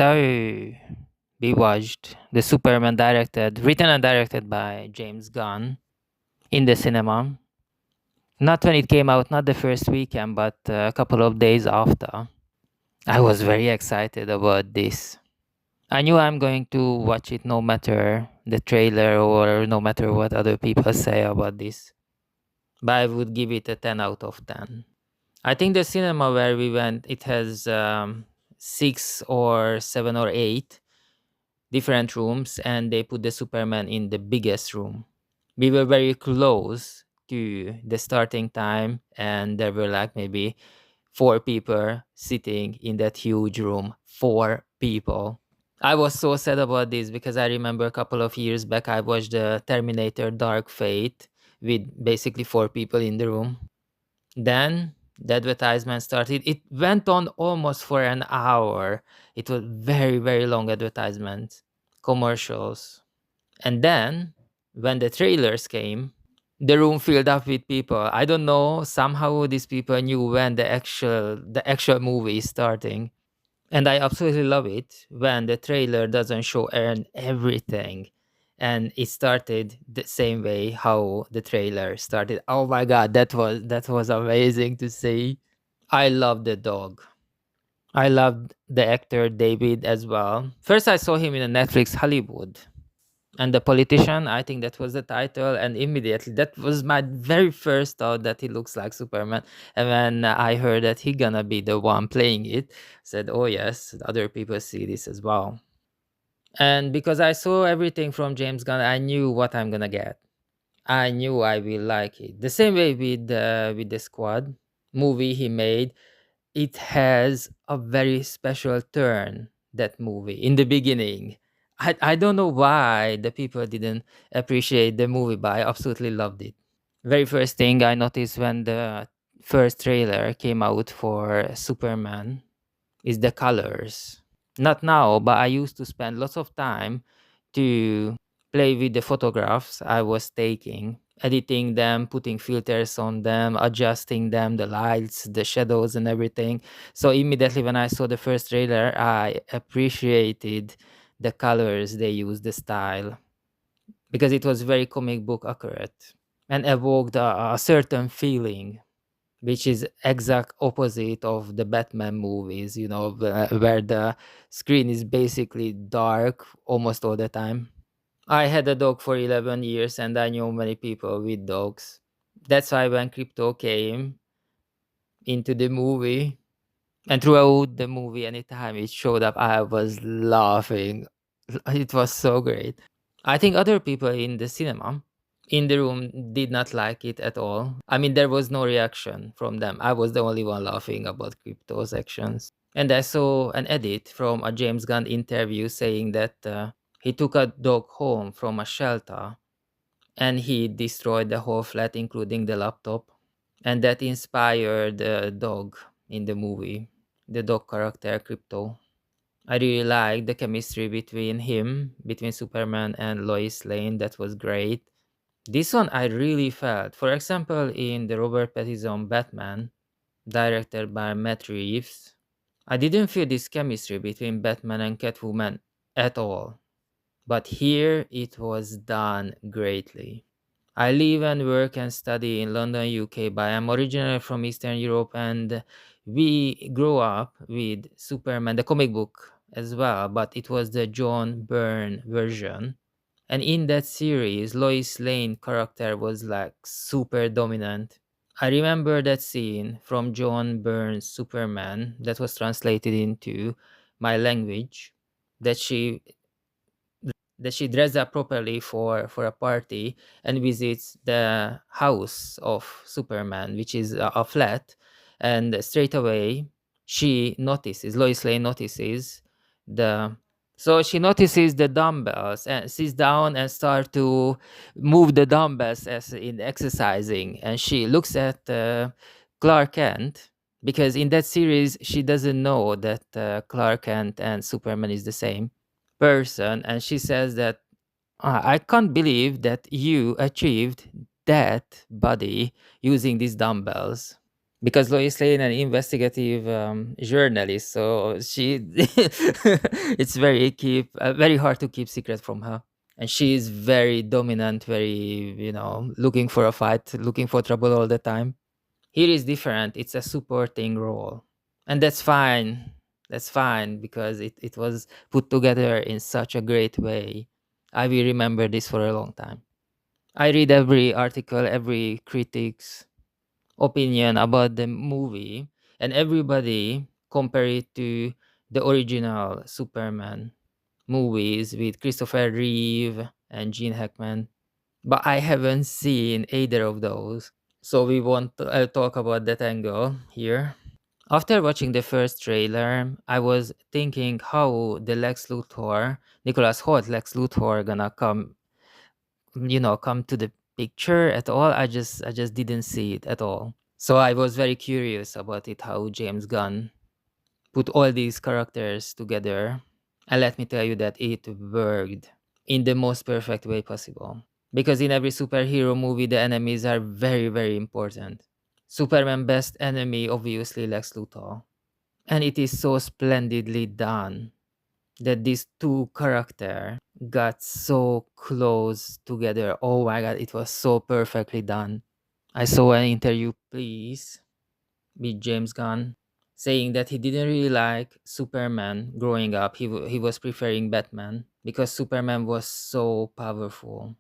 So we watched the Superman written and directed by James Gunn in the cinema. Not when it came out, not the first weekend, but a couple of days after. I was very excited about this. I knew I'm going to watch it no matter the trailer or no matter what other people say about this. But I would give it a 10 out of 10. I think the cinema where we went, it has 6 or 7 or 8 different rooms, and they put the Superman in the biggest room. We were very close to the starting time, and there were like maybe 4 people sitting in that huge room. 4 people. I was so sad about this because I remember a couple of years back I watched the Terminator Dark Fate with basically 4 people in the room. Then the advertisement started. It went on almost for an hour. It was very, very long advertisement, commercials. And then when the trailers came, the room filled up with people. I don't know, somehow these people knew when the actual movie is starting. And I absolutely love it when the trailer doesn't show everything. And it started the same way how the trailer started. Oh my god, that was amazing to see. I love the dog. I loved the actor David as well. First I saw him in a Netflix Hollywood. And the politician, I think that was the title, and immediately that was my very first thought that he looks like Superman. And when I heard that he gonna be the one playing it, said, "Oh yes, other people see this as well." And because I saw everything from James Gunn, I knew what I'm gonna get. I knew I will like it. The same way with the Squad movie he made. It has a very special turn, that movie, in the beginning. I don't know why the people didn't appreciate the movie, but I absolutely loved it. Very first thing I noticed when the first trailer came out for Superman is the colors. Not now, but I used to spend lots of time to play with the photographs I was taking, editing them, putting filters on them, adjusting them, the lights, the shadows, and everything. So immediately when I saw the first trailer, I appreciated the colors they used, the style, because it was very comic book accurate and evoked a certain feeling, which is exact opposite of the Batman movies, where the screen is basically dark almost all the time. I had a dog for 11 years and I knew many people with dogs. That's why when Crypto came into the movie, and throughout the movie, anytime it showed up, I was laughing. It was so great. I think other people in the cinema, in the room, did not like it at all. I mean, there was no reaction from them. I was the only one laughing about Crypto's actions. And I saw an edit from a James Gunn interview saying that he took a dog home from a shelter and he destroyed the whole flat, including the laptop. And that inspired the dog in the movie, the dog character Crypto. I really liked the chemistry between Superman and Lois Lane. That was great. This one I really felt. For example, in the Robert Pattinson Batman, directed by Matt Reeves, I didn't feel this chemistry between Batman and Catwoman at all. But here it was done greatly. I live and work and study in London, UK, but I'm originally from Eastern Europe, and we grew up with Superman, the comic book as well, but it was the John Byrne version. And in that series, Lois Lane character was like super dominant. I remember that scene from John Byrne's Superman that was translated into my language, that she dressed up properly for a party and visits the house of Superman, which is a flat, and straight away Lois Lane notices the so she notices the dumbbells and sits down and start to move the dumbbells as in exercising, and she looks at Clark Kent, because in that series she doesn't know that Clark Kent and Superman is the same person, and she says that I can't believe that you achieved that body using these dumbbells. because Lois Lane an investigative journalist, so she it's very hard to keep secret from her, and she is very dominant, very looking for a fight, looking for trouble all the time. Here is different. It's a supporting role, and that's fine. That's fine because it was put together in such a great way. I will remember this for a long time. I read every article, every critic's opinion about the movie, and everybody compare it to the original Superman movies with Christopher Reeve and Gene Hackman. But I haven't seen either of those. So we want to talk about that angle here. After watching the first trailer, I was thinking how the Lex Luthor, Nicholas Holt Lex Luthor, gonna come to the picture at all. I just didn't see it at all. So I was very curious about it, how James Gunn put all these characters together. And let me tell you that it worked in the most perfect way possible. Because in every superhero movie, the enemies are very, very important. Superman best enemy, obviously Lex Luthor. And it is so splendidly done that these two characters got so close together. Oh my god, it was so perfectly done. I saw an interview, please, with James Gunn saying that he didn't really like Superman growing up. He was preferring Batman because Superman was so powerful.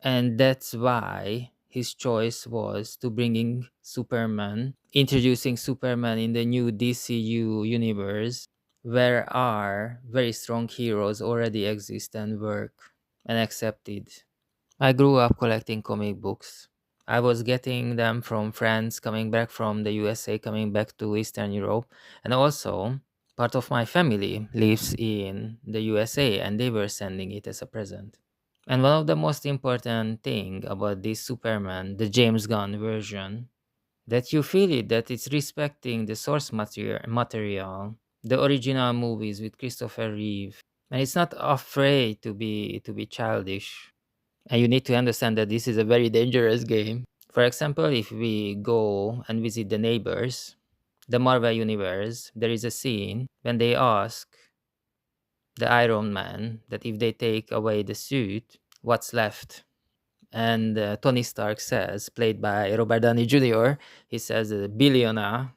And that's why his choice was to bringing Superman, introducing Superman in the new DCU universe, where are very strong heroes already exist and work and accepted. I grew up collecting comic books. I was getting them from friends coming back from the USA, coming back to Eastern Europe. And also, part of my family lives in the USA and they were sending it as a present. And one of the most important thing about this Superman, the James Gunn version, that you feel it, that it's respecting the source material, the original movies with Christopher Reeve, and it's not afraid to be childish. And you need to understand that this is a very dangerous game. For example, if we go and visit the neighbors, the Marvel universe, there is a scene when they ask the Iron Man that if they take away the suit, what's left? And Tony Stark says, played by Robert Downey Jr., he says, billionaire,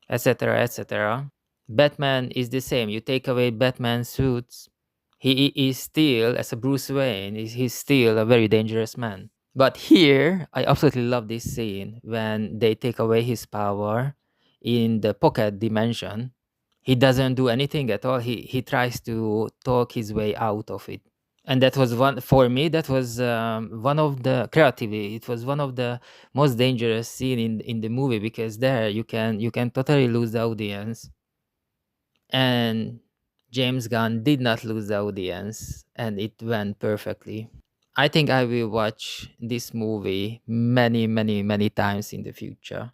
etc., etc. Batman is the same. You take away Batman's suits, he is still, as a Bruce Wayne, he's still a very dangerous man. But here, I absolutely love this scene when they take away his power in the pocket dimension. He doesn't do anything at all. He tries to talk his way out of it. And that was one for me. That was one of the creatively. It was one of the most dangerous scene in the movie because there you can totally lose the audience, and James Gunn did not lose the audience, and it went perfectly. I think I will watch this movie many, many, many times in the future.